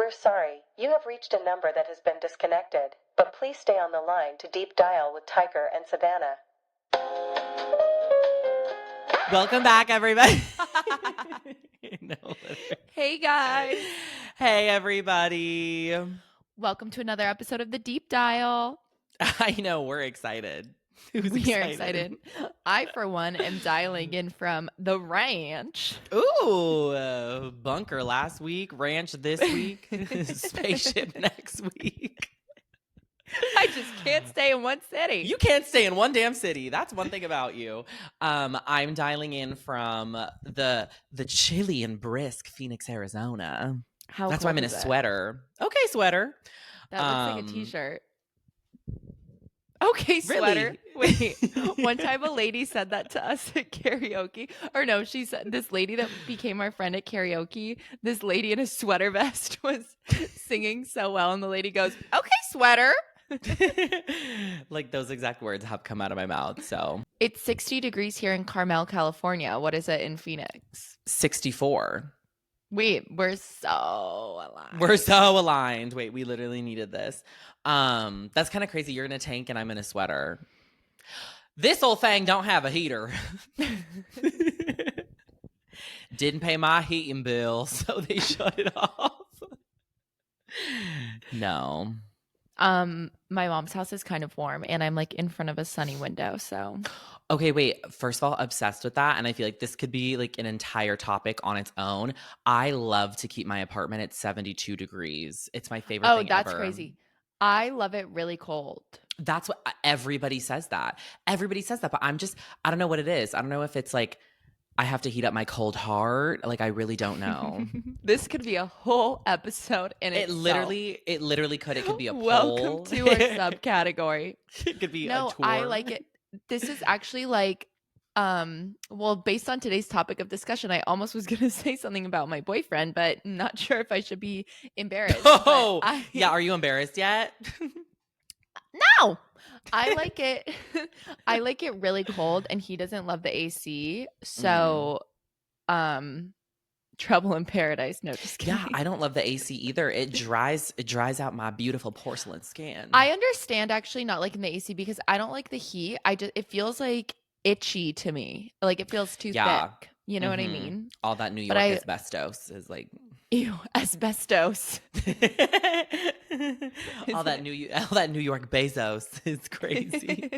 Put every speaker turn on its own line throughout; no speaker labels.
We're sorry. You have reached a number that has been disconnected, but please stay on the line to deep dial with Tiger and Savannah.
Welcome back, everybody.
Hey, guys.
Hey, everybody.
Welcome to another episode of The Deep Dial.
I know, we're excited.
We are excited. I, for one, am dialing in from the ranch.
Ooh, bunker last week, ranch this week, spaceship next week.
I just can't stay in one city.
You can't stay in one damn city. That's one thing about you. I'm dialing in from the chilly and brisk Phoenix, Arizona. That's why I'm in a sweater. Okay, sweater.
That looks like a t-shirt. Okay, sweater.
Really?
Wait, one time a lady said that to us at karaoke. Or no, she said this lady that became our friend at karaoke, this lady in a sweater vest was singing so well. And the lady goes, okay, sweater.
Like those exact words have come out of my mouth. So
it's 60 degrees here in Carmel, California. What is it in Phoenix?
64.
Wait, we're so aligned.
We're so aligned. Wait, we literally needed this. That's kind of crazy. You're in a tank and I'm in a sweater. This old thing don't have a heater. Didn't pay my heating bill, so they shut it off. No.
My mom's house is kind of warm and I'm like in front of a sunny window, so.
Okay, wait. First of all, obsessed with that. And I feel like this could be like an entire topic on its own. I love to keep my apartment at 72 degrees. It's my favorite thing ever.
Oh, that's crazy. I love it really cold.
That's what everybody says that. Everybody says that, but I don't know what it is. I don't know if it's like I have to heat up my cold heart. Like I really don't know.
This could be a whole episode in itself.
It literally could. It could be a poll.
Welcome to our subcategory.
It could be a tour.
No, I like it. This is actually like, well, based on today's topic of discussion, I almost was going to say something about my boyfriend, but not sure if I should be embarrassed.
Oh, yeah. Are you embarrassed yet?
No, I like it. I like it really cold, and he doesn't love the AC. So, trouble in paradise. No, just kidding.
Yeah, I don't love the AC either. It dries out my beautiful porcelain skin.
I understand actually not liking the AC because I don't like the heat. It feels like itchy to me. Like it feels too thick. You know what I mean?
All that New York asbestos is like
ew, asbestos.
all that New York Bezos is crazy.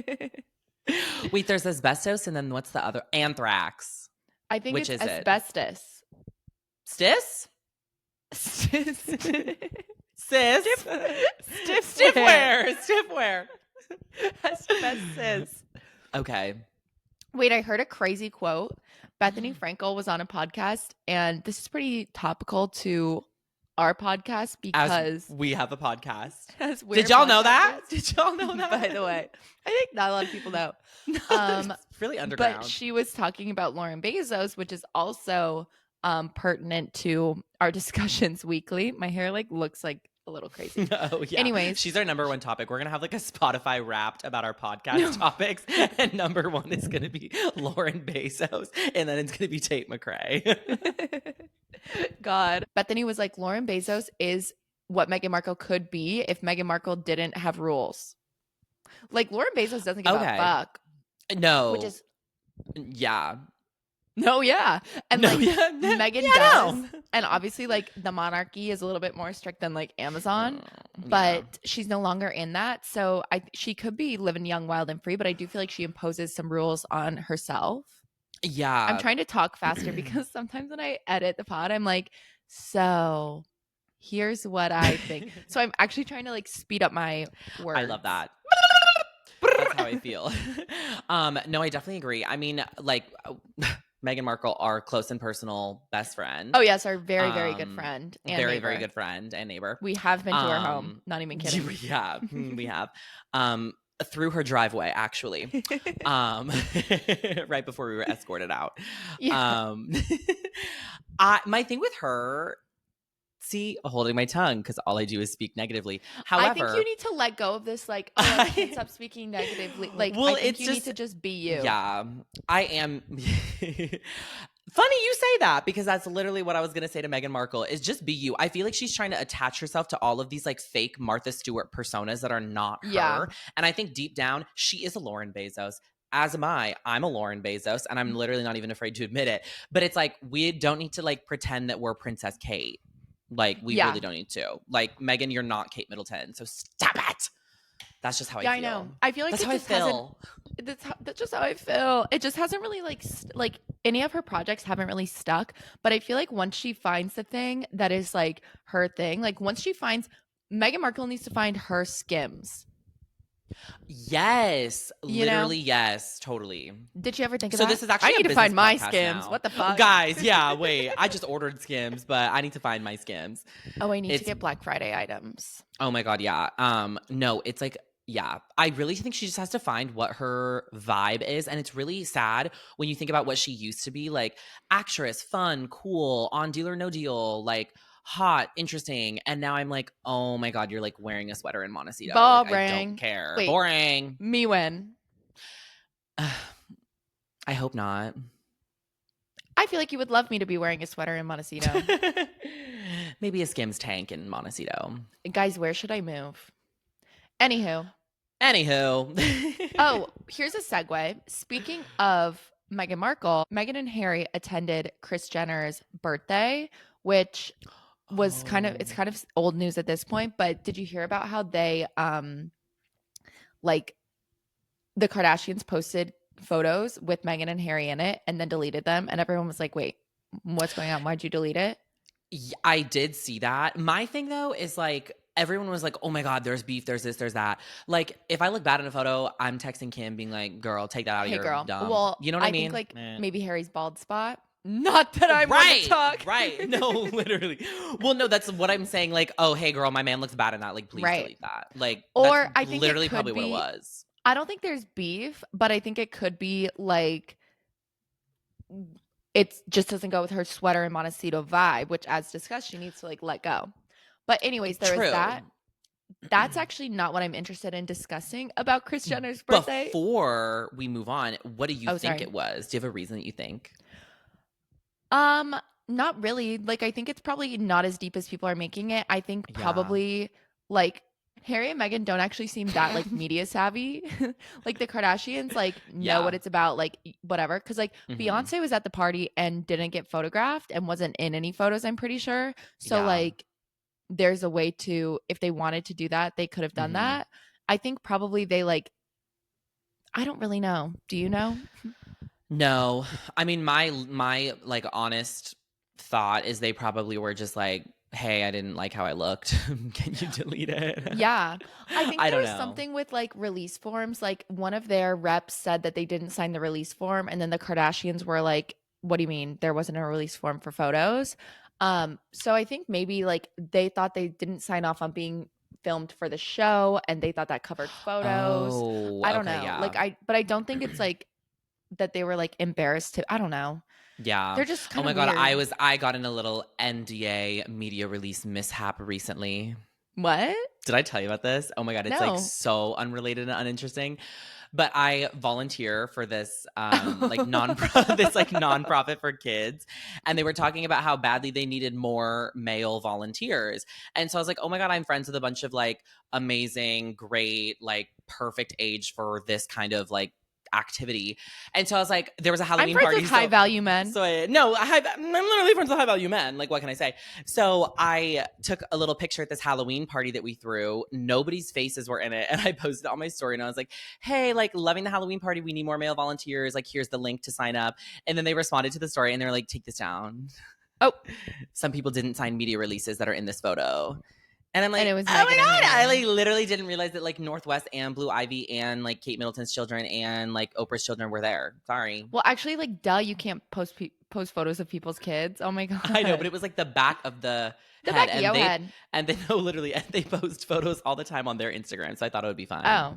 Wait, there's asbestos and then what's the other? Anthrax.
I think
Which
it's
is
asbestos.
Stis?
Sis.
Stiffware.
Asbestos.
Okay.
Wait, I heard a crazy quote. Bethany Frankel was on a podcast, and this is pretty topical to our podcast because
we have a podcast.
Did
y'all know that? Did y'all know that?
By the way, I think not a lot of people know.
It's really underground.
But she was talking about Lauren Bezos, which is also pertinent to our discussions weekly. My hair like looks like a little crazy.
Oh, yeah.
Anyways,
she's our number one topic. We're gonna have like a Spotify Wrapped about our podcast topics, and number one is gonna be Lauren Bezos, and then it's gonna be Tate McRae.
God, Bethany was like, Lauren Bezos is what Meghan Markle could be if Meghan Markle didn't have rules. Like Lauren Bezos doesn't give a fuck.
No,
which is
yeah.
No, yeah. And Meghan does. No. And obviously, like, the monarchy is a little bit more strict than, like, Amazon. But she's no longer in that. So she could be living young, wild, and free. But I do feel like she imposes some rules on herself.
Yeah.
I'm trying to talk faster because sometimes when I edit the pod, I'm like, so here's what I think. So I'm actually trying to, like, speed up my words.
I love that. That's how I feel. No, I definitely agree. I mean, like... Meghan Markle, our close and personal best friend.
Oh, yes, our very, very good friend and
very,
neighbor.
Very good friend and neighbor.
We have been to her home. Not even kidding.
Yeah, we have. Through her driveway, actually. Right before we were escorted out.
Yeah.
My thing with her... See, holding my tongue because all I do is speak negatively. However,
I think you need to let go of this. Like, oh, I can't stop speaking negatively. Like, well, I think you need to just be you.
Yeah, I am. Funny you say that, because that's literally what I was going to say to Meghan Markle, is just be you. I feel like she's trying to attach herself to all of these like fake Martha Stewart personas that are not her.
Yeah.
And I think deep down, she is a Lauren Bezos. As am I. I'm a Lauren Bezos, and I'm literally not even afraid to admit it. But it's like, we don't need to like pretend that we're Princess Kate. Like, we really don't need to. Like, Meghan, you're not Kate Middleton, so stop it. That's just how I feel.
I know. I feel like
that's how I feel.
That's just how I feel. It just hasn't really like any of her projects haven't really stuck. But I feel like once she finds the thing that is like her thing, like once she finds, Meghan Markle needs to find her Skims.
Yes, literally, yes, totally.
Did you ever think of
so
that?
this is actually
I need to find my Skims.
Now.
What the fuck,
guys? Yeah, wait. I just ordered Skims, but I need to find my Skims.
Oh, I need to get Black Friday items.
Oh my god, yeah. No, it's like, yeah, I really think she just has to find what her vibe is. And it's really sad when you think about what she used to be, like actress, fun, cool, on Deal or No Deal, like hot, interesting. And now I'm like, oh my god, you're like wearing a sweater in Montecito.
Boring.
Like, I don't care.
Wait,
boring.
Me when?
I hope not.
I feel like you would love me to be wearing a sweater in Montecito.
Maybe a Skims tank in Montecito.
Guys, where should I move? Anywho. Oh, here's a segue. Speaking of Meghan Markle, Meghan and Harry attended Kris Jenner's birthday, which was it's kind of old news at this point, but did you hear about how they like the Kardashians posted photos with Meghan and Harry in it and then deleted them, and everyone was like, wait, what's going on? Why'd you delete it?
I did see that. My thing though is like, everyone was like, oh my god, there's beef, there's this, there's that. Like, if I look bad in a photo, I'm texting Kim being like, girl, take that out of your dumb.
Well,
you know what I mean?
I think like maybe Harry's bald spot. Not that I want to talk.
Right. No, literally. Well, no, that's what I'm saying. Like, oh, hey girl, my man looks bad in that. Like, please delete that. Like,
or I think
literally probably what it was.
I don't think there's beef, but I think it could be like it just doesn't go with her sweater and Montecito vibe, which, as discussed, she needs to like let go. But anyways, there is that. That's actually not what I'm interested in discussing about Kris Jenner's birthday.
Before we move on, what do you think it was? Do you have a reason that you think?
Not really. Like, I think it's probably not as deep as people are making it. I think probably like Harry and Meghan don't actually seem that like media savvy. Like the Kardashians like know what it's about, like whatever. Cause like Beyonce was at the party and didn't get photographed and wasn't in any photos, I'm pretty sure. So like there's a way to, if they wanted to do that, they could have done that. I think probably they like, I don't really know. Do you know?
No. I mean, my like honest thought is they probably were just like, hey, I didn't like how I looked. Can you delete it?
Yeah. I think there was something with like release forms. Like one of their reps said that they didn't sign the release form. And then the Kardashians were like, what do you mean? There wasn't a release form for photos. So I think maybe like they thought they didn't sign off on being filmed for the show and they thought that covered photos. I don't know. Yeah. Like but I don't think it's like that they were like embarrassed to, I don't know.
Yeah.
They're just kind of
God,
weird.
I got in a little NDA media release mishap recently.
What?
Did I tell you about this? Oh my God, it's like so unrelated and uninteresting. But I volunteer for this like nonprofit for kids, and they were talking about how badly they needed more male volunteers. And so I was like, oh my God, I'm friends with a bunch of like amazing, great, like perfect age for this kind of like activity. And so I was like, there was a Halloween party.
With high value men.
So I'm literally friends with high value men. Like, what can I say? So I took a little picture at this Halloween party that we threw. Nobody's faces were in it. And I posted it on my story and I was like, hey, like loving the Halloween party. We need more male volunteers. Like, here's the link to sign up. And then they responded to the story and they were like, take this down. Oh, some people didn't sign media releases that are in this photo. And I'm like, oh my God, I like literally didn't realize that like Northwest and Blue Ivy and like Kate Middleton's children and like Oprah's children were there. Sorry.
Well, actually, like, duh, you can't post photos of people's kids. Oh my God.
I know, but it was like the back of the head. And they know literally, and they post photos all the time on their Instagram. So I thought it would be fun.
Oh.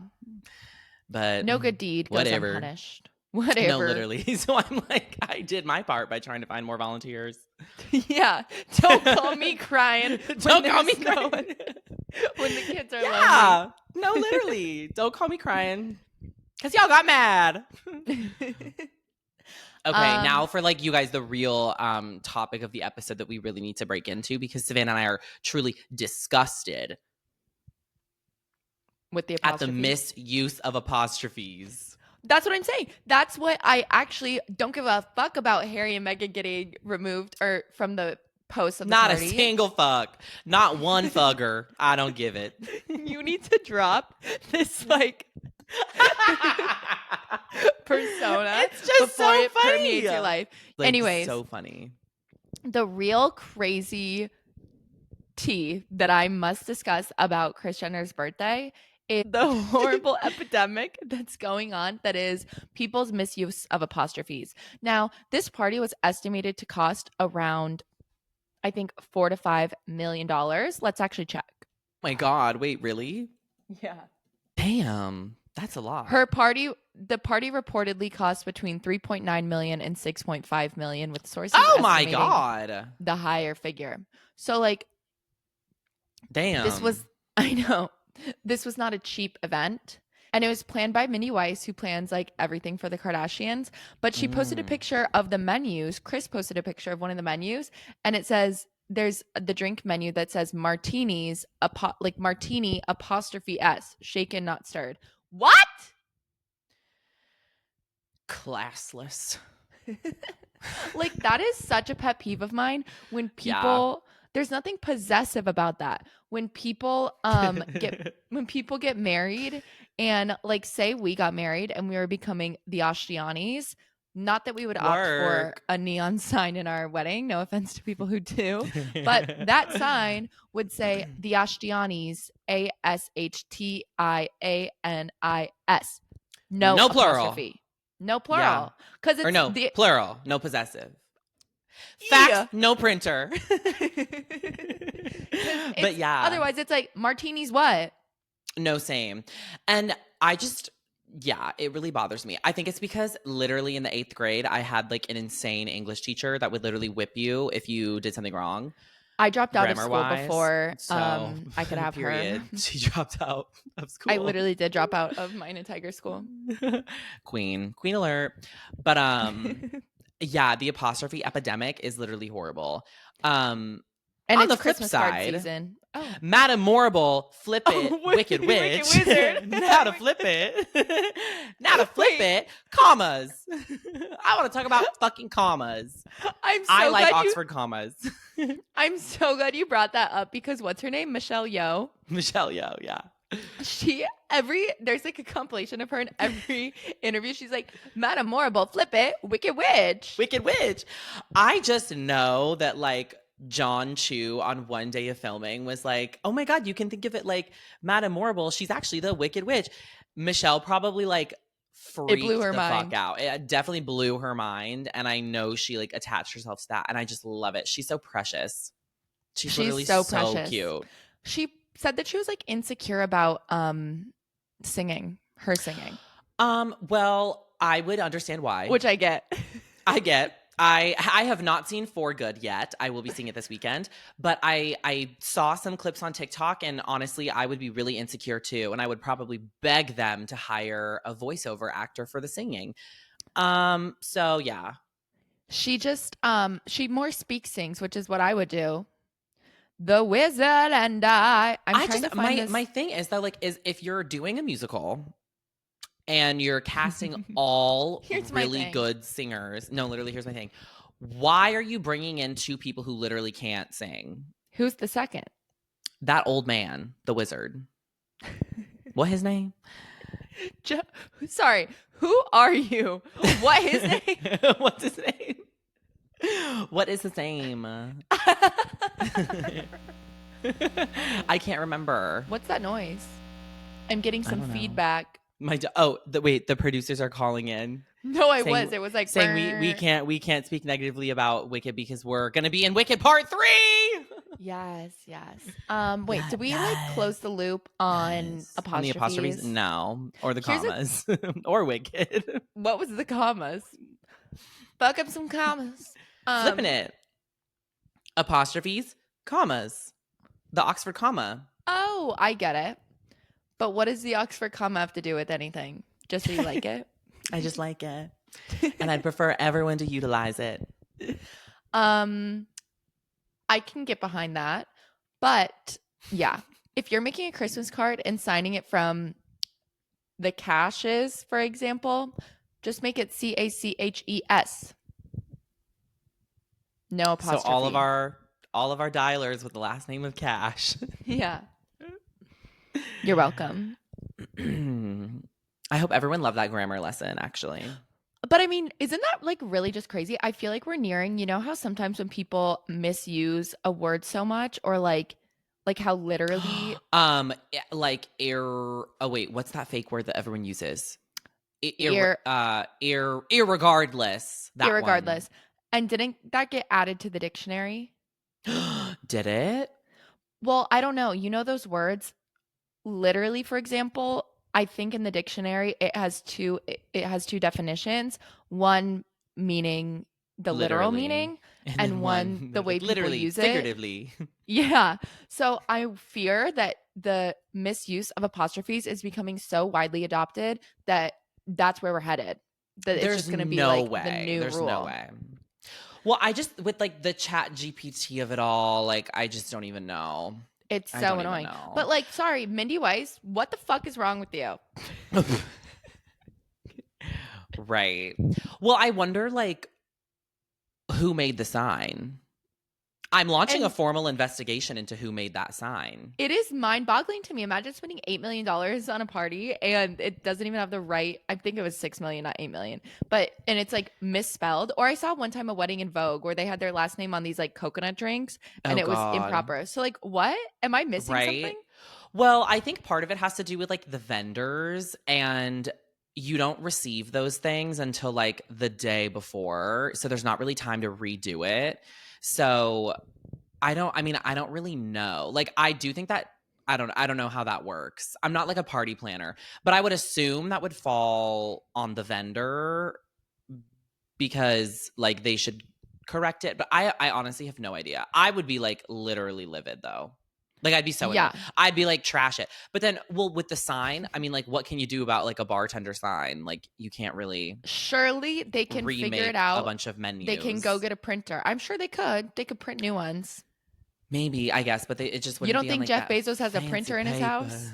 But
no good deed goes unpunished. Whatever.
No, literally. So I'm like, I did my part by trying to find more volunteers.
Yeah. Don't call me crying.
Don't call me crying.
When the kids are lonely.
No, literally. Don't call me crying. Because y'all got mad. Okay, now for like you guys, the real topic of the episode that we really need to break into, because Savannah and I are truly disgusted
with the
at the
apostrophes.
misuse of apostrophes.
That's what I'm saying. That's what I actually don't give a fuck about Harry and Meghan getting removed or from the post of the
Not
party.
a single fuck. Not one fugger. I don't give it.
You need to drop this like persona.
It's just
before
so
it
funny.
permeates your life.
Like,
Anyways,
so funny.
The real crazy tea that I must discuss about Kris Jenner's birthday is the horrible epidemic that's going on, that is people's misuse of apostrophes. Now, this party was estimated to cost around, I think, $4 to $5 million. Let's actually check.
Oh my God. Wait, really?
Yeah.
Damn. That's a lot.
The party reportedly cost between $3.9 million and $6.5 million, with sources
oh my
estimating
God.
the higher figure. So like,
damn.
This was not a cheap event. And it was planned by Minnie Weiss, who plans like everything for the Kardashians. But she posted a picture of the menus. Kris posted a picture of one of the menus, and it says there's the drink menu that says martinis, like martini apostrophe S, shaken, not stirred. What?
Classless.
Like, that is such a pet peeve of mine when people there's nothing possessive about that. When people get married, and like, say we got married and we were becoming the Ashtianis, not that we would opt for a neon sign in our wedding, no offense to people who do, but that sign would say the Ashtianis, ASHTIANIS. No apostrophe. No plural. Because it's
plural, no possessive. Fax, no printer. But yeah.
Otherwise, it's like, martinis what?
No, same. And it really bothers me. I think it's because literally in the 8th grade, I had like an insane English teacher that would literally whip you if you did something wrong.
I dropped out of school before I could have
her. She dropped out of school.
I literally did drop out of mine and Tiger school.
Queen alert. But yeah, the apostrophe epidemic is literally horrible. And on the flip side, Madame Morrible, flip it, wicked witch.
Wicked wizard.
Now to flip it. Now to flip it. Commas. I want to talk about fucking commas. I like Oxford commas.
I'm so glad you brought that up, because what's her name? Michelle Yeoh.
Michelle Yeoh, yeah.
There's like a compilation of her in every interview. She's like, Madame Morrible, flip it, wicked witch.
Wicked witch. I just know that like John Chu on one day of filming was like, oh my God, you can think of it like Madame Morrible. She's actually the Wicked Witch. Michelle probably like freaked the fuck out. It definitely blew her mind. And I know she like attached herself to that. And I just love it. She's so precious. She's literally so precious. Cute.
She said that she was like insecure about singing.
Well, I would understand why.
Which I get.
I have not seen For Good yet. I will be seeing it this weekend. But I saw some clips on TikTok, and honestly, I would be really insecure too. And I would probably beg them to hire a voiceover actor for the singing. So yeah.
She just she more sings, which is what I would do. The Wizard and I.
My thing is though, like, is if you're doing a musical and you're casting all really good singers. No, literally, here's my thing. Why are you bringing in 2 people who literally can't sing?
Who's the second?
That old man, the wizard. What his name?
Sorry, who are you? What his name?
What's his name? What is his name? I can't remember.
What's that noise? I'm getting some feedback.
The producers are calling in.
No, it was like
saying we can't speak negatively about Wicked because we're gonna be in Wicked Part 3.
Yes. Wait, did we like close the loop on apostrophes?
On the apostrophes? No. Or the commas. Or Wicked.
What was the commas? Fuck up some commas.
Flipping it. Apostrophes, commas. The Oxford comma.
Oh, I get it. But what does the Oxford comma have to do with anything? Just so you like it?
I just like it. And I'd prefer everyone to utilize it.
I can get behind that. But yeah, if you're making a Christmas card and signing it from the Cashes, for example, just make it CACHES. No apostrophe.
So all of our dialers with the last name of Cash.
Yeah. You're welcome.
I hope everyone loved that grammar lesson, actually.
But I mean, isn't that like really just crazy? I feel like we're nearing, you know how sometimes when people misuse a word so much, or like how literally
like oh wait, what's that fake word that everyone uses? Irregardless. That
irregardless.
one.
And didn't that get added to the dictionary?
Did it?
Well, I don't know. You know those words? Literally, for example, I think in the dictionary it has two definitions. One meaning the literal meaning, and one the way people use it.
Figuratively.
Yeah. So I fear that the misuse of apostrophes is becoming so widely adopted that that's where we're headed. That it's just going to be like the new rule.
There's no way. Well, I just, with like the chat GPT of it all, like I just don't even know.
It's so annoying. But like, sorry, Mindy Weiss, what the fuck is wrong with you?
Right. Well, I wonder like who made the sign. I'm launching a formal investigation into who made that sign.
It is mind-boggling to me. Imagine spending $8 million on a party and it doesn't even have the right. I think it was $6 million, not $8 million. And it's like misspelled. Or I saw one time a wedding in Vogue where they had their last name on these like coconut drinks and it was improper. So like, what? Am I missing something?
Well, I think part of it has to do with like the vendors, and you don't receive those things until like the day before. So there's not really time to redo it. So I don't really know. Like, I do think that I don't know how that works. I'm not like a party planner, but I would assume that would fall on the vendor because like they should correct it. But I honestly have no idea. I would be like literally livid though. Like I'd be so annoyed. I'd be like, trash it. But then, well, with the sign, I mean, like, what can you do about like a bartender sign? Like, you can't really.
Surely they can figure it out.
A bunch of menus.
They can go get a printer. I'm sure they could. They could print new ones.
Maybe, I guess, but it just wouldn't.
You don't
be
think
on,
Jeff
like,
Bezos has a printer in his house?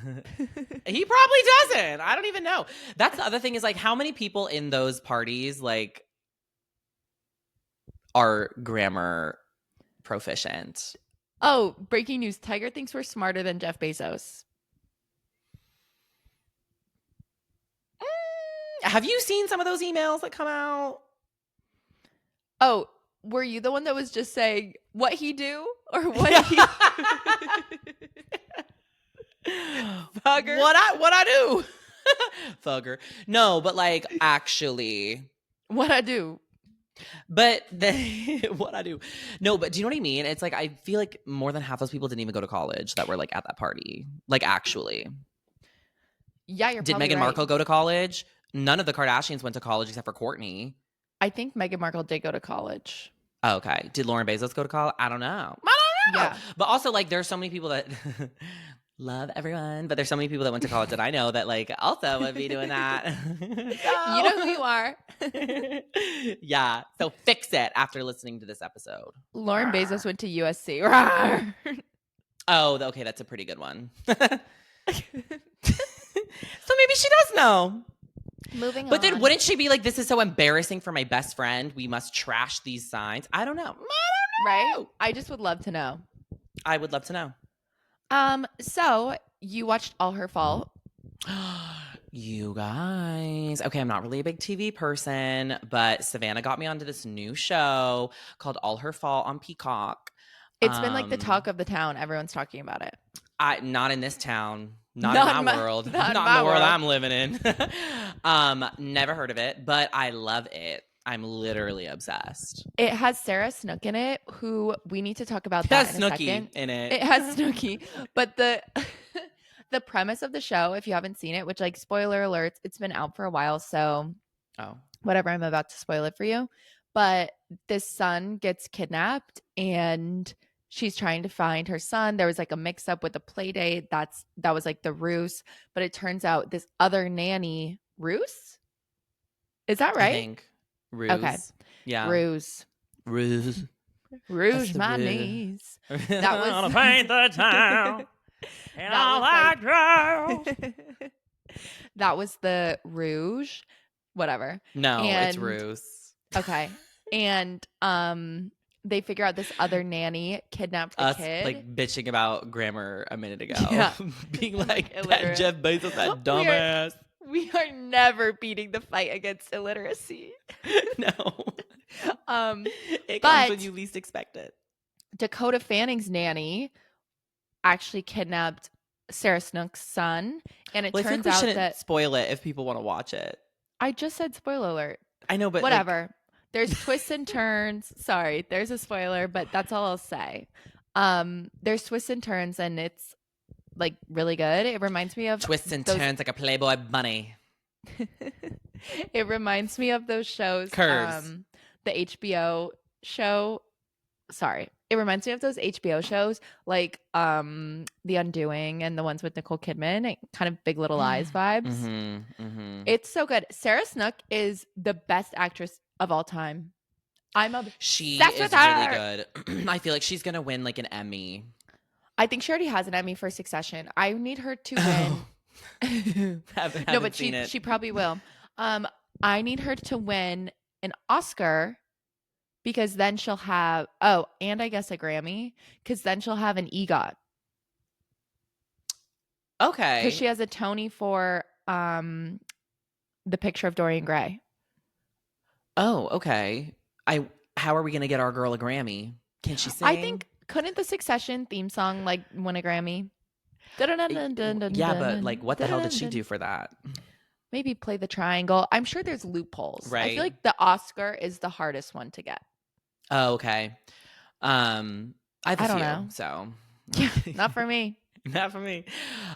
He probably doesn't. I don't even know. That's the other thing is like, how many people in those parties like are grammar proficient?
Oh, breaking news. Tiger thinks we're smarter than Jeff Bezos.
Have you seen some of those emails that come out?
Oh, were you the one that was just saying what he do or what he
Fugger? What I do? Fugger. No, but like actually
what I do.
But what I do. No, but do you know what I mean? It's like I feel like more than half those people didn't even go to college that were like at that party. Like actually.
Yeah, you're
Did Meghan Markle go to college? None of the Kardashians went to college except for Kourtney.
I think Meghan Markle did go to college.
Oh, okay. Did Lauren Bezos go to college? I don't know. Yeah. But also like there's so many people that love everyone, but there's so many people that went to college that I know that like also would be doing that. So.
You know who you are.
Yeah. So fix it after listening to this episode.
Lauren Bezos went to USC.
Oh, okay. That's a pretty good one. So maybe she does know.
Moving on.
But then wouldn't she be like, this is so embarrassing for my best friend. We must trash these signs. I don't know.
Right? I just would love to know.
I would love to know.
So you watched All Her Fault.
You guys. Okay, I'm not really a big TV person, but Savannah got me onto this new show called All Her Fault on Peacock.
It's been like the talk of the town. Everyone's talking about it.
Not in this town. Not in my world. Not in the world I'm living in. Never heard of it, but I love it. I'm literally obsessed.
It has Sarah Snook in it, who we need to talk about that in a second.
In it.
It has Snooki. But the premise of the show, if you haven't seen it, which like spoiler alerts, it's been out for a while, so whatever, I'm about to spoil it for you. But this son gets kidnapped and she's trying to find her son. There was like a mix up with the play date. That was like the ruse. But it turns out this other nanny, Ruse? Is that right?
Ruse.
Okay.
Yeah.
Rouge my knees.
That was on a paint the town. And all that girl.
That was the Rouge, whatever.
No, it's Ruse.
Okay. And they figure out this other nanny kidnapped the kid.
Like bitching about grammar a minute ago.
Yeah.
Being like that Jeff Bezos, that dumbass.
We are never beating the fight against illiteracy.
No. It
but
comes when you least expect it.
Dakota Fanning's nanny actually kidnapped Sarah Snook's son, and it turns out that
spoil it if people want to watch it.
I just said spoiler alert.
I know, but
whatever. There's twists and turns. Sorry, there's a spoiler, but that's all I'll say. There's twists and turns, and it's like really good. It reminds me of
twists and turns like a Playboy bunny.
It reminds me of those shows.
Curves.
The HBO show. Sorry. It reminds me of those HBO shows like The Undoing and the ones with Nicole Kidman, kind of Big Little Lies vibes. It's so good. Sarah Snook is the best actress of all time. I'm obsessed with her.
Really good. I feel like she's going to win like an Emmy.
I think she already has an Emmy for Succession. I need her to win. No, but she probably will. I need her to win an Oscar because then she'll have and I guess a Grammy because then she'll have an EGOT.
Okay.
Because she has a Tony for The Picture of Dorian Gray.
Oh, okay. How are we gonna get our girl a Grammy? Can she sing?
I think couldn't the Succession theme song like win a Grammy?
Yeah, but like what the hell did she do for that?
Maybe play the triangle. I'm sure there's loopholes.
Right.
I feel like the Oscar is the hardest one to get.
Oh, okay. I don't know. So
yeah, not for me.
Not for me.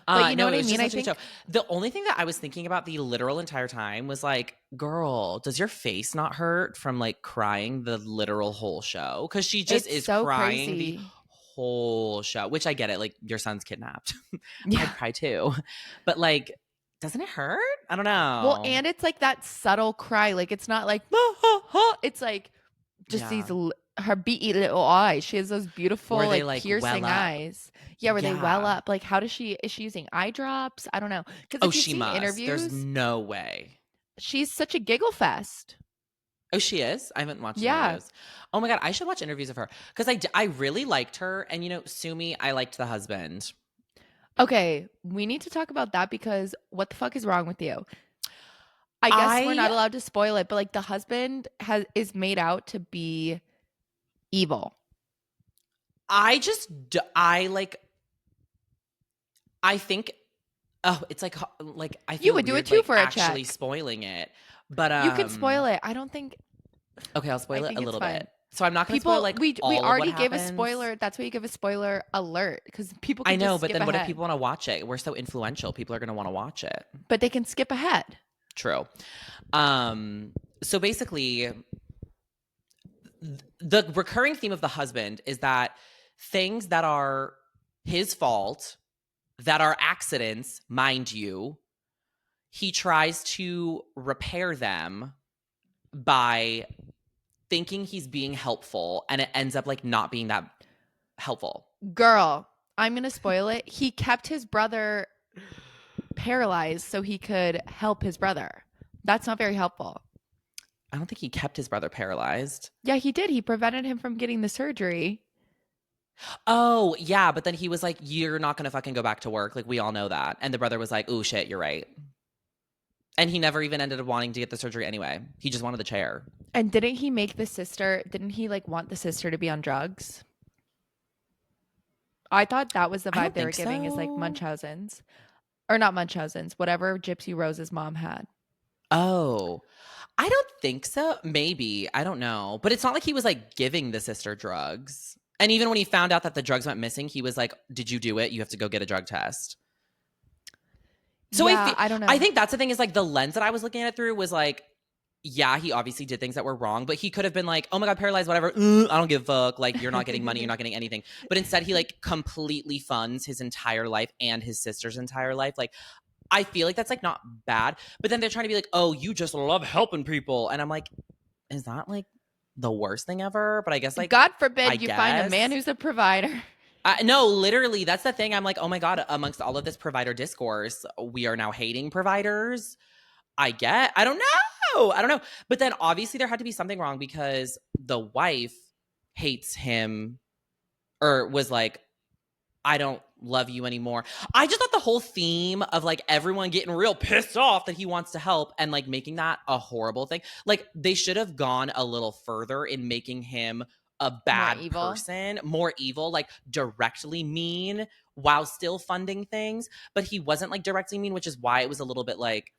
But you know what I mean? I think
the only thing that I was thinking about the literal entire time was like, girl, does your face not hurt from like crying the literal whole show? Because she just is so crying crazy. The whole show, which I get it. Like your son's kidnapped. Yeah. I'd cry too. But like, doesn't it hurt? I don't know.
Well, and it's like that subtle cry. Like it's not like, it's like just these her beady little eyes. She has those beautiful like piercing eyes. Yeah, where they well up. Like, is she using eye drops? I don't know. Because
she must. Interviews, there's no way.
She's such a giggle fest.
Oh, she is? I haven't watched interviews. Oh my God, I should watch interviews of her. Because I really liked her. And, Sue Me, I liked the husband.
Okay, we need to talk about that because what the fuck is wrong with you? I guess we're not allowed to spoil it, but like the husband is made out to be evil. I think it's like I feel you would do it too for a
actually
check.
Spoiling it, but
you can spoil it. I don't think.
Okay, I'll spoil it a little bit. So I'm not going to spoil like
we
all
already
of what
gave
happens.
A spoiler. That's why you give a spoiler alert because people. Can
I know,
just
but then
skip
what
ahead.
if people want to watch it? We're so influential. People are going to want to watch it.
But they can skip ahead.
True. So basically, the recurring theme of the husband is that things that are his fault, that are accidents, mind you, he tries to repair them by thinking he's being helpful, and it ends up like not being that helpful.
Girl, I'm going to spoil it. He kept his brother paralyzed so he could help his brother. That's not very helpful.
I don't think he kept his brother paralyzed.
Yeah, he did. He prevented him from getting the surgery.
Oh, yeah. But then he was like, you're not going to fucking go back to work. Like, we all know that. And the brother was like, oh, shit, you're right. And he never even ended up wanting to get the surgery anyway. He just wanted the chair. And
didn't he like want the sister to be on drugs? I thought that was the vibe they were giving is like Munchausen's. Or not Munchausen's, whatever Gypsy Rose's mom had.
Oh, I don't think so. Maybe. I don't know. But it's not like he was like giving the sister drugs. And even when he found out that the drugs went missing, he was like, did you do it? You have to go get a drug test. So
yeah, I don't know.
I think that's the thing is like the lens that I was looking at it through was like, yeah, he obviously did things that were wrong, but he could have been like, oh my God, paralyzed, whatever. I don't give a fuck. Like, you're not getting money. You're not getting anything. But instead he like completely funds his entire life and his sister's entire life. Like, I feel like that's like not bad. But then they're trying to be like, oh, you just love helping people. And I'm like, is that like the worst thing ever? But I guess like
God forbid you find a man who's a provider.
No, literally, that's the thing. I'm like, oh my God, amongst all of this provider discourse, we are now hating providers. I don't know. But then obviously there had to be something wrong because the wife hates him or was like, I don't love you anymore. I just thought the whole theme of like everyone getting real pissed off that he wants to help and like making that a horrible thing. Like they should have gone a little further in making him a bad person, more evil, like directly mean while still funding things. But he wasn't like directly mean, which is why it was a little bit like,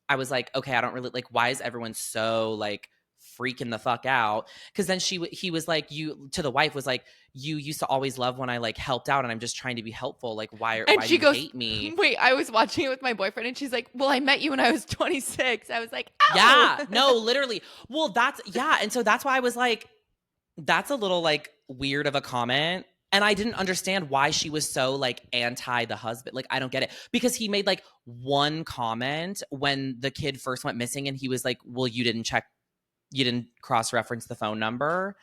I was like, okay, I don't really like, why is everyone so like freaking the fuck out? Because then he was like, you to the wife was like, you used to always love when I like helped out and I'm just trying to be helpful. Like, why do you hate me?
Wait, I was watching it with my boyfriend and she's like, well, I met you when I was 26. I was like, ow!
Yeah, no, literally. Well, and so that's why I was like, that's a little like weird of a comment. And I didn't understand why she was so like anti the husband. Like, I don't get it. Because he made like one comment when the kid first went missing and he was like, well, you didn't cross-reference the phone number,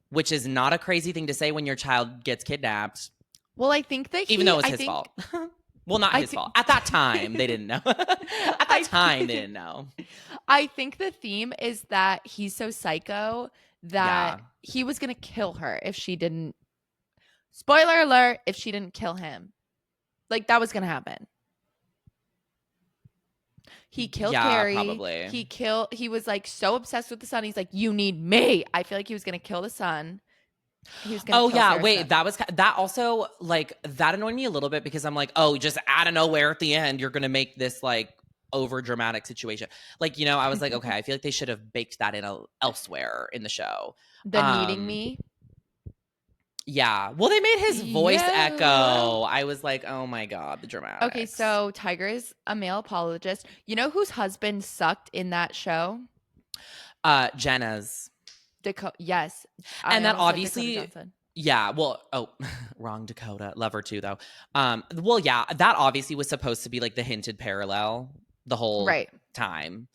which is not a crazy thing to say when your child gets kidnapped.
Well, I think that
even though it's his fault. Well, not his fault. At that time, they didn't know. At that time, they didn't know.
I think the theme is that he's so psycho that he was going to kill her if she didn't. Spoiler alert, if she didn't kill him. Like, that was going to happen. He killed Carrie.
Probably.
He was like so obsessed with the son. He's like, you need me. I feel like he was going to kill the son. He was going to kill Sarah's son.
That also like that annoyed me a little bit because I'm like, oh, just out of nowhere at the end, you're going to make this like over dramatic situation. Like, you know, I was like, okay, I feel like they should have baked that in elsewhere in the show.
The needing me.
Yeah. Well, they made his voice echo. I was like, oh my God, the dramatics.
Okay, so Tiger is a male apologist. You know whose husband sucked in that show?
Jenna's.
Yes.
And that obviously. Yeah. Well, wrong Dakota. Love her too, though. Well, yeah, that obviously was supposed to be like the hinted parallel the whole time.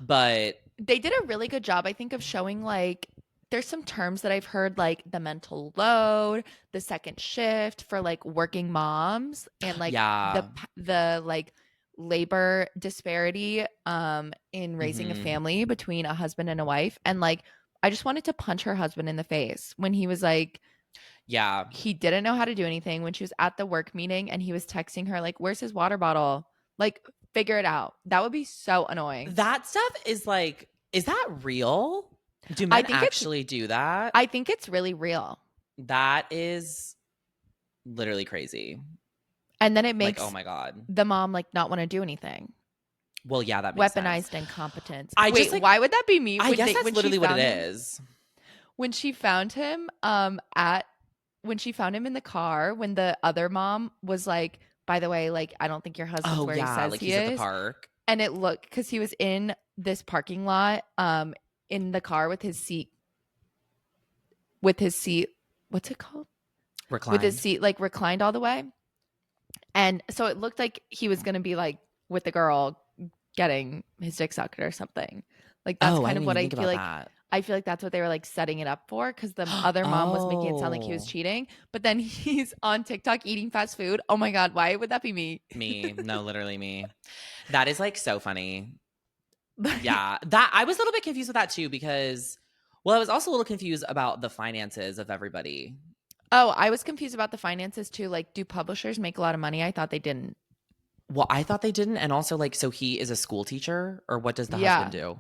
But
they did a really good job, I think, of showing like there's some terms that I've heard, like the mental load, the second shift for like working moms, and like the like labor disparity in raising a family between a husband and a wife. And like I just wanted to punch her husband in the face when he was like, he didn't know how to do anything when she was at the work meeting and he was texting her like, where's his water bottle? Like, figure it out. That would be so annoying.
That stuff is like, is that real? Do men actually do that?
I think it's really real.
That is literally crazy.
And then it makes
like, oh my God,
the mom like not want to do anything.
Well, yeah, that makes
weaponized
sense.
incompetence.
Wait,
why would that be me?
I guess that's literally what it is.
When she found him when she found him in the car, when the other mom was like, by the way, like, I don't think your husband's where he says
like
he
he's
is.
At the park.
And it looked, because he was in this parking lot in the car with his seat, what's it called?
Reclined.
With his seat like reclined all the way. And so it looked like he was going to be like with the girl getting his dick sucked or something. Like that's kind of what I feel like. I feel like that's what they were like setting it up for, because the other mom was making it sound like he was cheating. But then he's on TikTok eating fast food. Oh my God, why would that be me?
Me. No, literally me. That is like so funny. Yeah. That I was a little bit confused with that too, because I was also a little confused about the finances of everybody.
Oh, I was confused about the finances too. Like, do publishers make a lot of money? I thought they didn't.
Well, I thought they didn't. And also like, so he is a school teacher, or what does the husband do?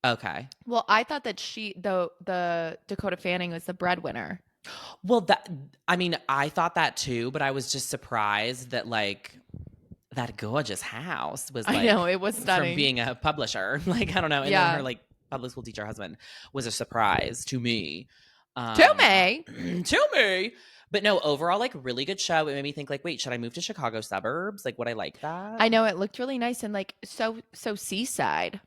Okay.
Well, I thought that the Dakota Fanning was the breadwinner.
Well, I thought that too, but I was just surprised that like that gorgeous house was like,
I know, it was stunning.
From being a publisher. Like, I don't know. And then her like public school teacher husband was a surprise to me.
To me.
But no, overall, like really good show. It made me think like, wait, should I move to Chicago suburbs? Like, would I like that?
I know, it looked really nice and like so seaside.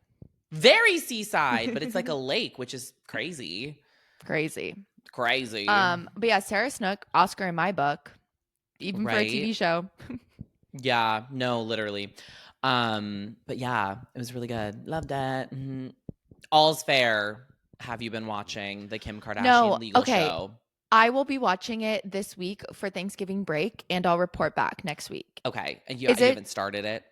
Very seaside, but it's like a lake, which is crazy.
Crazy.
But
yeah, Sarah Snook, Oscar in my book, even for a TV show.
Yeah, no, literally. But yeah, it was really good. Loved it. Mm-hmm. All's fair. have you been watching the Kim Kardashian
No,
legal
okay.
show?
I will be watching it this week for Thanksgiving break, and I'll report back next week.
Okay. And you haven't started it?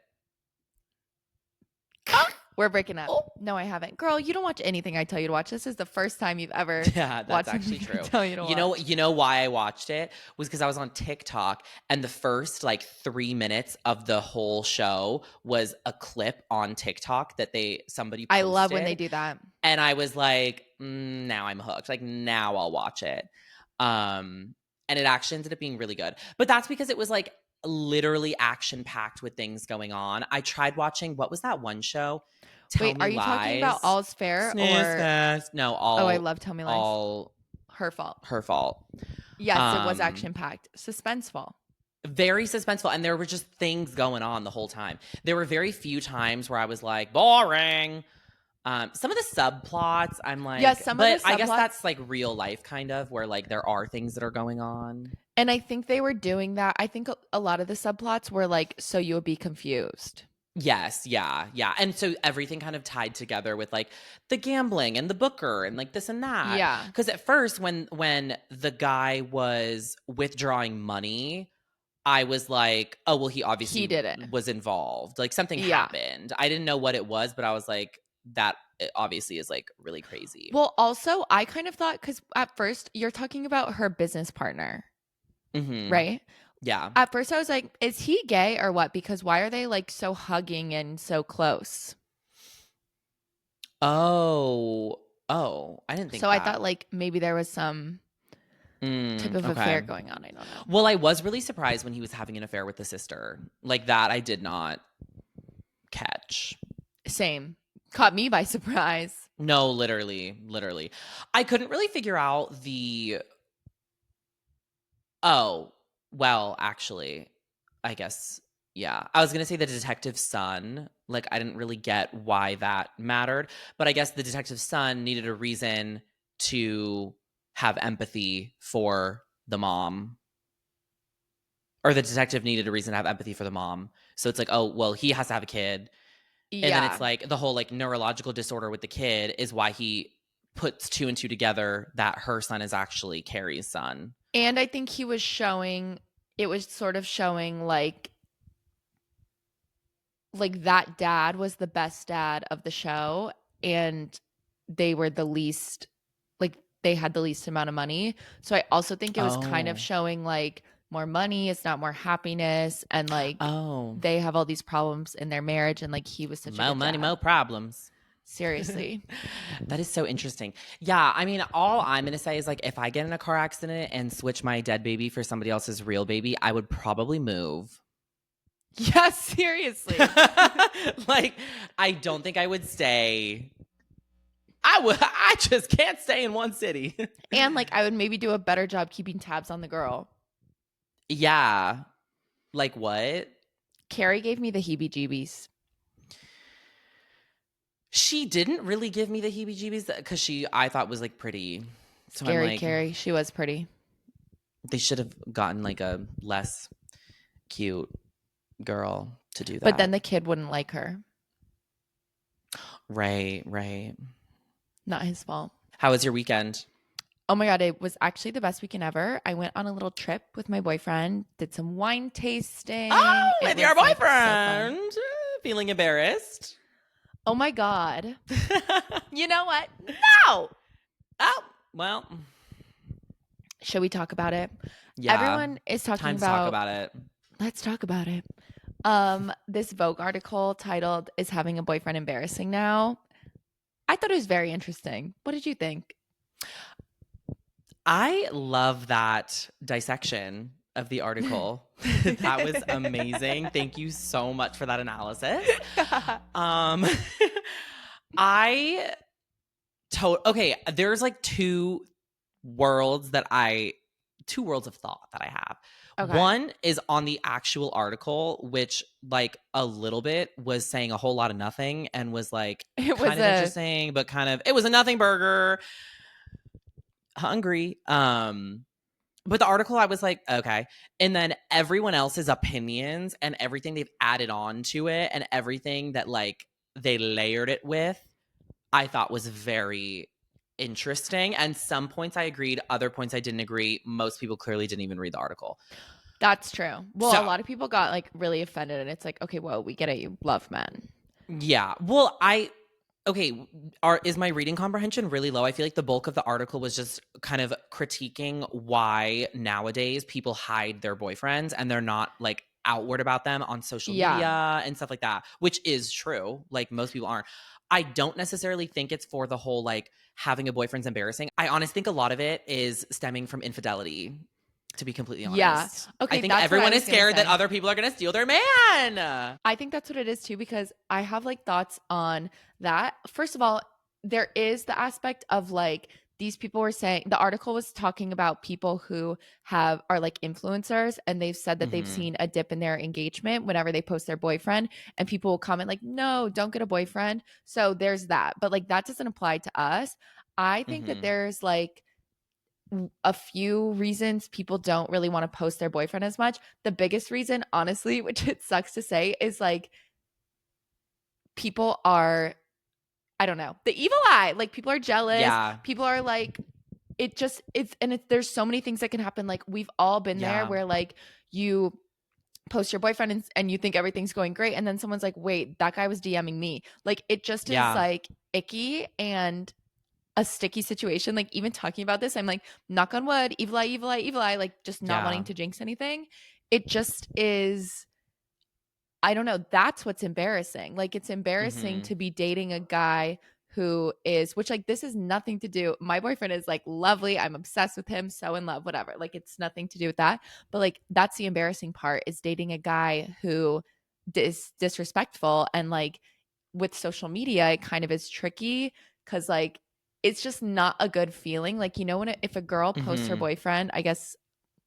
We're breaking up.
Oh.
No, I haven't. Girl, you don't watch anything I tell you to watch. This is the first time you've ever
that's actually true.
Tell you to watch.
You know why I watched it was because I was on TikTok, and the first like 3 minutes of the whole show was a clip on TikTok that somebody posted.
I love when they do that.
And I was like, now I'm hooked. Like, now I'll watch it. And it actually ended up being really good. But that's because it was like literally action packed with things going on. I tried watching, what was that one show?
Wait, are you talking about All's Fair
No, All.
Oh, I love Tell Me Lies.
All
Her Fault.
Her Fault.
Yes, it was action packed. Suspenseful.
Very suspenseful, and there were just things going on the whole time. There were very few times where I was like, boring. Some of the subplots, I'm like,
yeah, some of the subplots,
I guess that's like real life kind of, where like there are things that are going on.
And I think they were doing that. I think a lot of the subplots were like, so you would be confused.
Yes, yeah. And so everything kind of tied together with like the gambling and the booker and like this and that.
Yeah.
Because at first when the guy was withdrawing money, I was like, oh, well, he obviously
did it.
Was involved. Like something happened. I didn't know what it was, but I was like, that it obviously is like really crazy.
Well, also, I kind of thought, because at first you're talking about her business partner, right?
Yeah.
At first I was like, is he gay or what? Because why are they like so hugging and so close?
Oh, I didn't think
so.
that.
I thought like maybe there was some type of affair going on. I don't know.
Well, I was really surprised when he was having an affair with the sister. Like that I did not catch.
Same. Caught me by surprise.
No, literally. I couldn't really figure out well, actually, I guess, yeah. I was going to say the detective's son. Like, I didn't really get why that mattered. But I guess the detective's son needed a reason to have empathy for the mom. Or the detective needed a reason to have empathy for the mom. So it's like, oh, well, he has to have a kid. And then it's like the whole like neurological disorder with the kid is why he puts 2 and 2 together that her son is actually Carrie's son.
And I think it was sort of showing like that dad was the best dad of the show, and they were the least, like they had the least amount of money. So I also think it was kind of showing like more money is not more happiness, and like they have all these problems in their marriage, and like he was such a good
money,
dad.
more problems.
Seriously.
That is so interesting. Yeah, I mean, all I'm going to say is like if I get in a car accident and switch my dead baby for somebody else's real baby, I would probably move.
Yeah, seriously.
Like, I don't think I would stay. I just can't stay in one city.
And like I would maybe do a better job keeping tabs on the girl.
Yeah. Like what?
Carrie gave me the heebie-jeebies.
She didn't really give me the heebie-jeebies because I thought was like pretty. So
Scary
like,
Carrie. She was pretty.
They should have gotten like a less cute girl to do that.
But then the kid wouldn't like her.
Right.
Not his fault.
How was your weekend?
Oh my God, it was actually the best weekend ever. I went on a little trip with my boyfriend, did some wine tasting.
Oh, with your boyfriend.
Like, so
feeling embarrassed.
Oh my God. You know what? No.
Oh, well.
Should we talk about it?
Yeah.
Everyone is talking
about. Talk about it.
Let's talk about it. This Vogue article titled "Is Having a Boyfriend Embarrassing Now?" I thought it was very interesting. What did you think?
I love that dissection of the article. That was amazing. Thank you so much for that analysis. Okay, there's like two worlds of thought that I have. Okay. One is on the actual article, which like a little bit was saying a whole lot of nothing and was like kind of interesting, but kind of it was a nothing burger. Hungry. But the article, I was like, okay. And then everyone else's opinions and everything they've added on to it and everything that like they layered it with, I thought was very interesting. And some points I agreed, other points I didn't agree. Most people clearly didn't even read the article.
That's true. Well, a lot of people got like really offended, and it's like, okay, well, we get it. You love men.
Yeah. Well, is my reading comprehension really low? I feel like the bulk of the article was just kind of critiquing why nowadays people hide their boyfriends and they're not like outward about them on social media and stuff like that, which is true. Like most people aren't. I don't necessarily think it's for the whole like having a boyfriend's embarrassing. I honestly think a lot of it is stemming from infidelity. To be completely honest.
Yeah. Okay.
I think everyone is scared that other people are going to steal their man.
I think that's what it is too, because I have like thoughts on that. First of all, there is the aspect of like these people were saying, the article was talking about people who are like influencers, and they've said that they've seen a dip in their engagement whenever they post their boyfriend, and people will comment like, no, don't get a boyfriend. So there's that. But like that doesn't apply to us. I think that there's like a few reasons people don't really want to post their boyfriend as much. The biggest reason, honestly, which it sucks to say, is like people are, I don't know, the evil eye. Like people are jealous. Yeah. People are like, there's so many things that can happen. Like we've all been there where like you post your boyfriend and you think everything's going great, and then someone's like, wait, that guy was DMing me. Like it just is like icky and a sticky situation. Like even talking about this, I'm like, knock on wood, evil eye, evil eye, evil eye, like just not wanting to jinx anything. It just is, I don't know. That's what's embarrassing. Like it's embarrassing to be dating a guy who is, which like this is nothing to do. My boyfriend is like lovely. I'm obsessed with him. So in love, whatever. Like it's nothing to do with that. But like that's the embarrassing part, is dating a guy who is disrespectful. And like with social media, it kind of is tricky because like it's just not a good feeling. Like, you know, if a girl posts her boyfriend, I guess,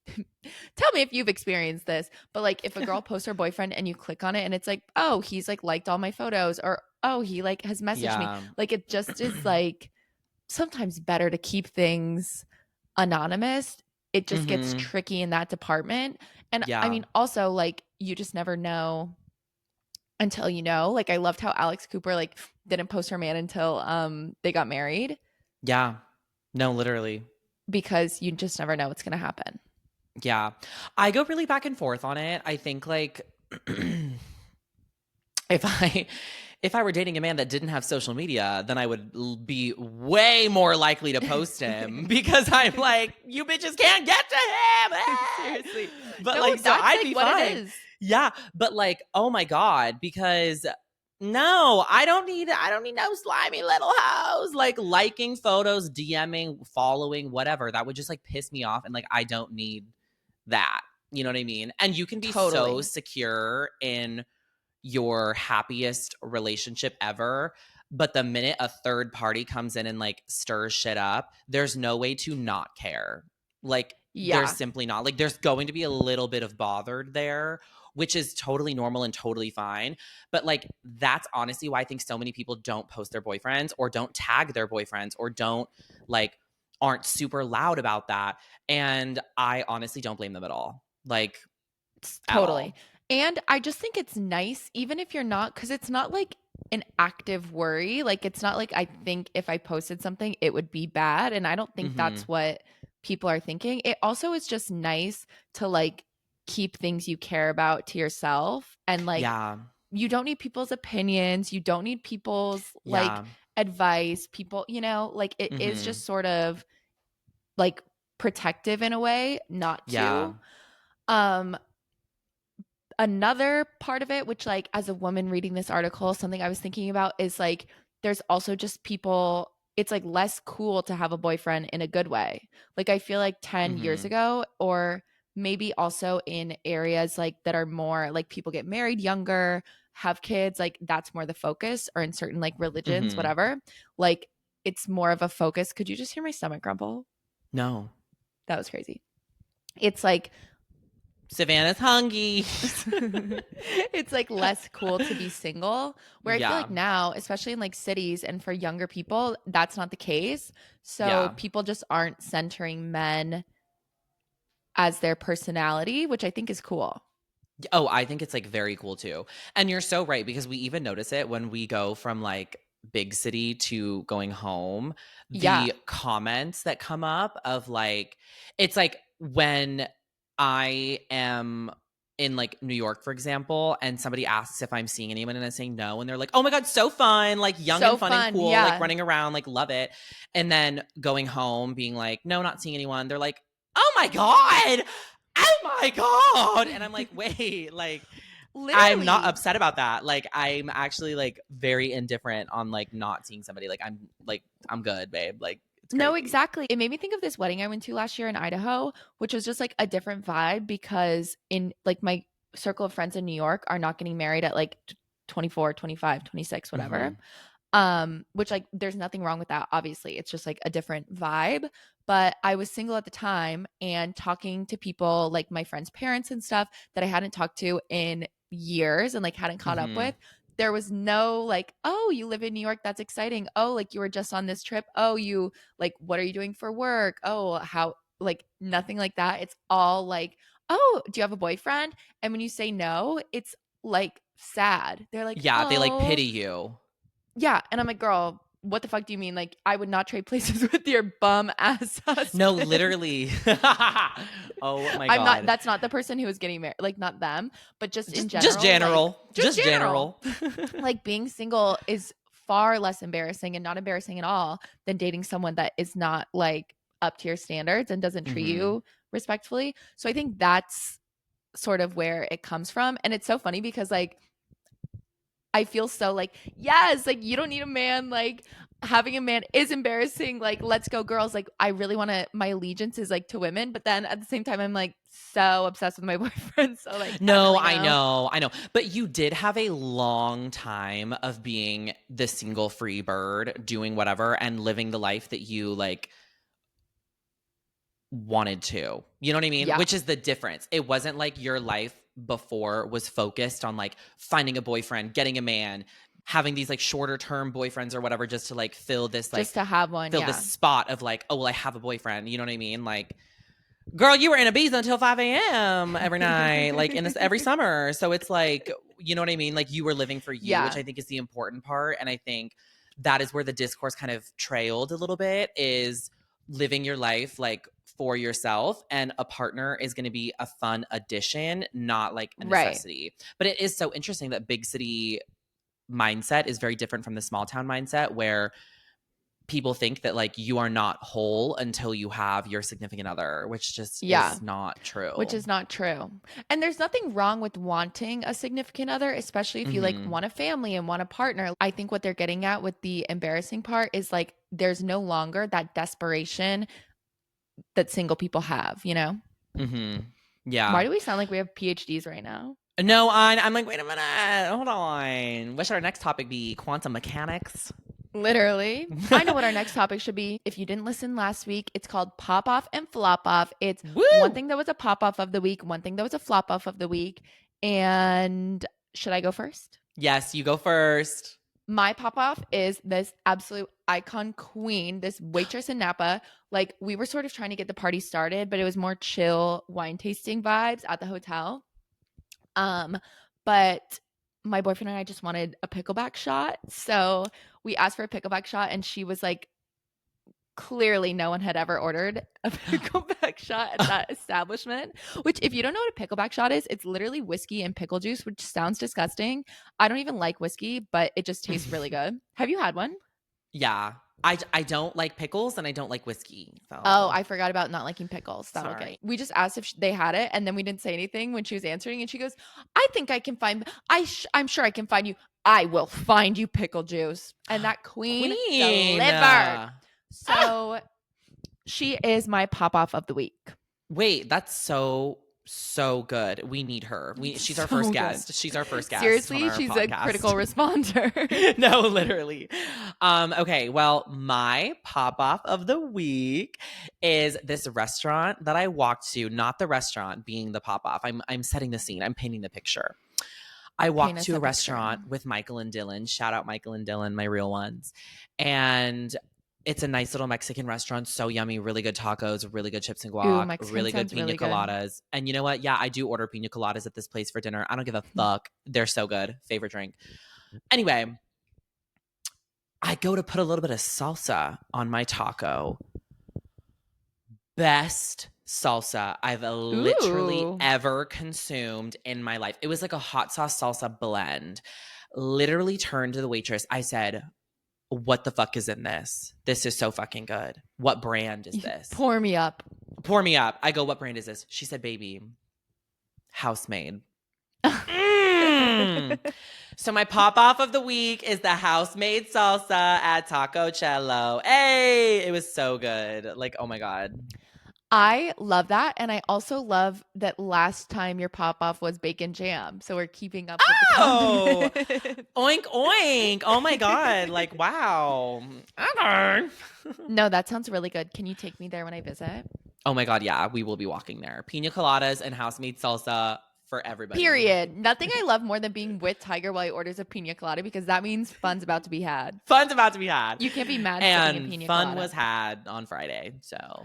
tell me if you've experienced this, but like if a girl posts her boyfriend and you click on it and it's like, oh, he's like liked all my photos, or oh, he like has messaged me. Like it just is like sometimes better to keep things anonymous. It just gets tricky in that department. And I mean, also like you just never know until you know. Like I loved how Alex Cooper like didn't post her man until they got married.
Yeah. No, literally.
Because you just never know what's going to happen.
Yeah. I go really back and forth on it. I think like if I were dating a man that didn't have social media, then I would be way more likely to post him because I'm like, you bitches can't get to him. Seriously. But no, like, so I'd be fine. Yeah. But like, oh my God, because no, I don't need no slimy little hoes like liking photos, DMing, following, whatever. That would just like piss me off. And like, I don't need that. You know what I mean? And you can be so secure in your happiest relationship ever, but the minute a third party comes in and like stirs shit up, there's no way to not care. Like there's simply not. Like there's going to be a little bit of bothered there, which is totally normal and totally fine. But like that's honestly why I think so many people don't post their boyfriends or don't tag their boyfriends or don't like aren't super loud about that. And I honestly don't blame them at all. Like
totally. And I just think it's nice, even if you're not, because it's not like an active worry. Like it's not like I think if I posted something, it would be bad. And I don't think that's what people are thinking. It also is just nice to like keep things you care about to yourself. And like, you don't need people's opinions. You don't need people's like advice. People, you know, like it is just sort of like protective in a way, not to. Another part of it, which like as a woman reading this article, something I was thinking about is like there's also just people, it's like less cool to have a boyfriend in a good way. Like I feel like 10 years ago, or maybe also in areas like that are more like people get married younger, have kids, like that's more the focus, or in certain like religions, whatever. Like it's more of a focus. Could you just hear my stomach grumble?
No.
That was crazy. It's like
Savannah's hungry.
It's like less cool to be single, where I feel like now, especially in like cities and for younger people, that's not the case. So people just aren't centering men as their personality, which I think is cool.
Oh, I think it's like very cool too. And you're so right, because we even notice it when we go from like big city to going home, the comments that come up of like, it's like when I am in like New York, for example, and somebody asks if I'm seeing anyone and I'm saying no, and they're like, oh my God, so fun, like young and fun and cool, like running around, like love it. And then going home being like, no, not seeing anyone. They're like, oh my God. And I'm like, wait, like, literally. I'm not upset about that. Like, I'm actually like very indifferent on like not seeing somebody. Like, I'm good, babe. Like,
no, exactly. It made me think of this wedding I went to last year in Idaho, which was just like a different vibe because in like my circle of friends in New York are not getting married at like 24, 25, 26, whatever. Which like there's nothing wrong with that. Obviously, it's just like a different vibe. But I was single at the time and talking to people like my friends' parents and stuff that I hadn't talked to in years and like hadn't caught up with. There was no like, oh, you live in New York. That's exciting. Oh, like you were just on this trip. Oh, you like, what are you doing for work? Oh, how, like nothing like that. It's all like, oh, do you have a boyfriend? And when you say no, it's like sad. They're like,
yeah, they like pity you.
Yeah. And I'm like, girl, what the fuck do you mean? Like, I would not trade places with your bum ass husband.
No, literally. Oh my God.
I'm not, that's not the person who is getting married. Like, not them, but just in general.
Just general.
Like, being single is far less embarrassing and not embarrassing at all than dating someone that is not like up to your standards and doesn't treat you respectfully. So I think that's sort of where it comes from. And it's so funny because like, I feel so like, yes, like you don't need a man. Like having a man is embarrassing. Like, let's go girls. Like I really want to, my allegiance is like to women. But then at the same time, I'm like so obsessed with my boyfriend. So like,
no, I know. But you did have a long time of being the single free bird, doing whatever and living the life that you like wanted to. You know what I mean? Yeah. Which is the difference. It wasn't like your life before was focused on like finding a boyfriend, getting a man, having these like shorter term boyfriends or whatever just to like fill this like
just to have one,
fill this spot of like, oh well, I have a boyfriend. You know what I mean? Like, girl, you were in Ibiza until 5 a.m. every night, like in this every summer. So it's like, you know what I mean? Like you were living for you, which I think is the important part. And I think that is where the discourse kind of trailed a little bit, is living your life like for yourself, and a partner is going to be a fun addition, not like a necessity. Right. But it is so interesting that big city mindset is very different from the small town mindset, where people think that like you are not whole until you have your significant other, which just is not true.
Which is not true. And there's nothing wrong with wanting a significant other, especially if you like want a family and want a partner. I think what they're getting at with the embarrassing part is like there's no longer that desperation that single people have, you know?
Yeah.
Why do we sound like we have PhDs right now?
No, I'm like, wait a minute, hold on. What should our next topic be? Quantum mechanics?
Literally. I know what our next topic should be. If you didn't listen last week, it's called Pop Off and Flop Off. It's one thing that was a pop off of the week, one thing that was a flop off of the week. And should I go first?
Yes, you go first.
My pop off is this absolute icon queen, this waitress in Napa. Like, we were sort of trying to get the party started, but it was more chill wine tasting vibes at the hotel. But my boyfriend and I just wanted a pickleback shot. So we asked for a pickleback shot, and she was like, clearly no one had ever ordered a pickleback shot at that establishment. Which, if you don't know what a pickleback shot is, it's literally whiskey and pickle juice, which sounds disgusting. I don't even like whiskey, but it just tastes really good. Have you had one?
Yeah. I don't like pickles and I don't like whiskey. So.
Oh, I forgot about not liking pickles. That's okay. We just asked if they had it, and then we didn't say anything when she was answering, and she goes, I think I can find, I'm sure I can find you. I will find you pickle juice. And that queen. Delivered. So she is my pop off of the week.
Wait, that's so good. We need her. She's our first guest. She's our first guest.
Seriously, she's podcast. A critical responder.
No, literally. Okay, well, my pop off of the week is this restaurant that I walked to, not the restaurant being the pop off. I'm setting the scene. I'm painting the picture. I walked to a restaurant with Michael and Dylan. Shout out Michael and Dylan, my real ones. And it's a nice little Mexican restaurant. So yummy. Really good tacos, really good chips and guac, really good pina coladas. And you know what? Yeah, I do order pina coladas at this place for dinner. I don't give a fuck. They're so good. Favorite drink. Anyway, I go to put a little bit of salsa on my taco. Best salsa I've literally ever consumed in my life. It was like a hot sauce salsa blend. Literally turned to the waitress. I said, what the fuck is in this? This is so fucking good. What brand is this?
Pour me up.
Pour me up. I go, what brand is this? She said, baby, house-made. So my pop-off of the week is the house-made salsa at Taco Cello. Hey, it was so good. Like, oh my God.
I love that. And I also love that last time your pop-off was bacon jam. So we're keeping up with the
condiment. Oink, oink. Oh my God. Like, wow.
No, that sounds really good. Can you take me there when I visit?
Oh my God, yeah. We will be walking there. Pina coladas and house-made salsa for everybody.
Period. Nothing I love more than being with Tiger while he orders a pina colada, because that means fun's about to be had.
Fun's about to be had.
You can't be mad
and
sipping a pina
fun
colada.
Was had on Friday, so.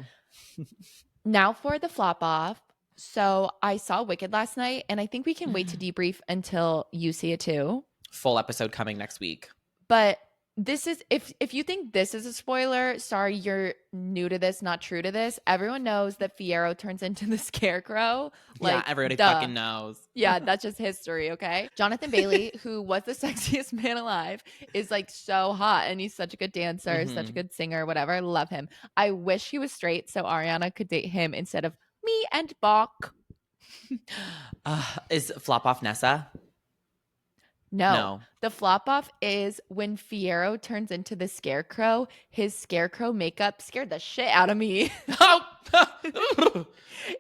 Now for the flop off. So I saw Wicked last night, and I think we can wait to debrief until you see it too.
Full episode coming next week.
But this is, if you think this is a spoiler, sorry, you're new to this, not true to this. Everyone knows that Fiyero turns into the Scarecrow.
Like, yeah, everybody fucking knows.
Yeah, that's just history, okay? Jonathan Bailey, who was the sexiest man alive, is like so hot, and he's such a good dancer, such a good singer, whatever. I love him. I wish he was straight so Ariana could date him instead of me and Bach.
Is flop off Nessa?
No. The flop off is when Fiyero turns into the Scarecrow. His Scarecrow makeup scared the shit out of me.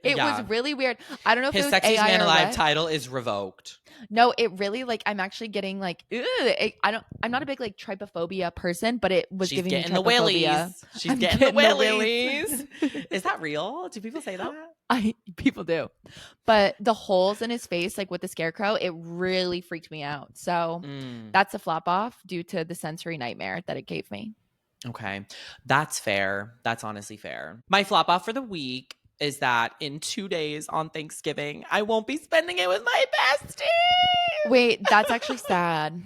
It was really weird. I don't know if
his
it was
Sexiest
AI
Man
or
Alive
what.
title is revoked.
No, it really, like, I'm actually getting like, I'm not a big like trypophobia person, but it was giving me trypophobia.
The willies. She's getting the willies. Is that real? Do people say that?
People do. But the holes in his face, like with the Scarecrow, it really freaked me out. So that's a flop off due to the sensory nightmare that it gave me.
Okay. That's fair. That's honestly fair. My flop off for the week is that in 2 days on Thanksgiving, I won't be spending it with my bestie.
Wait, that's actually sad.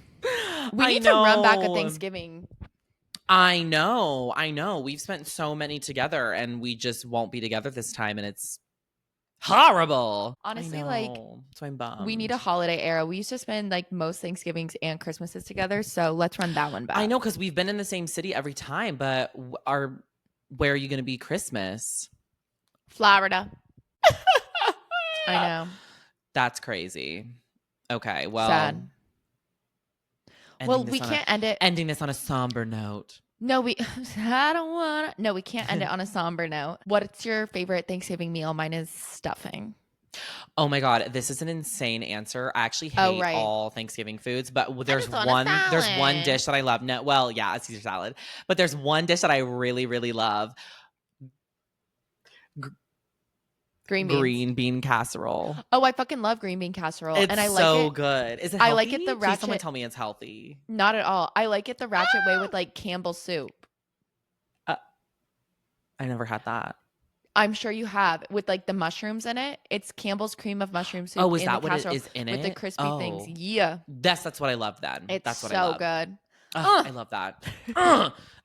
We need to run back a Thanksgiving.
I know. We've spent so many together, and we just won't be together this time, and it's horrible.
Honestly, like,
so I'm bummed.
We need a holiday era. We used to spend like most Thanksgivings and Christmases together, so let's run that one back.
I know, because we've been in the same city every time, but where are you going to be Christmas?
Florida. I know.
That's crazy. Okay, well.
Sad. Well, we can't end it.
Ending this on a somber note.
No, we can't end it on a somber note. What's your favorite Thanksgiving meal? Mine is stuffing.
Oh my God, this is an insane answer. I actually hate all Thanksgiving foods, but there's one dish that I love. No, well, yeah, it's Caesar salad. But there's one dish that I really, really love. Green bean casserole.
Oh, I fucking love green bean casserole.
It's
and I like
so
it.
good. Is it healthy?
I like it the ratchet.
Please someone tell me it's healthy.
Not at all. I like it the ratchet way with like Campbell's soup.
I never had that.
I'm sure you have, with like the mushrooms in it. It's Campbell's cream of mushroom soup.
Oh, is that what it is in it?
With the crispy things. Yeah.
That's what I love then.
That's
what
so
I love.
Good.
I love that.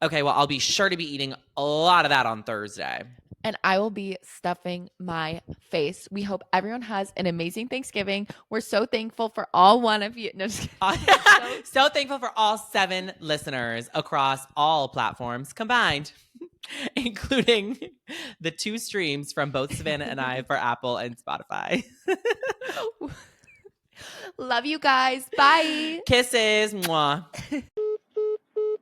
Okay, well, I'll be sure to be eating a lot of that on Thursday.
And I will be stuffing my face. We hope everyone has an amazing Thanksgiving. We're so thankful for all one of you. No, just
so thankful for all 7 listeners across all platforms combined, including the 2 streams from both Savannah and I for Apple and Spotify.
Love you guys. Bye.
Kisses. Mwah.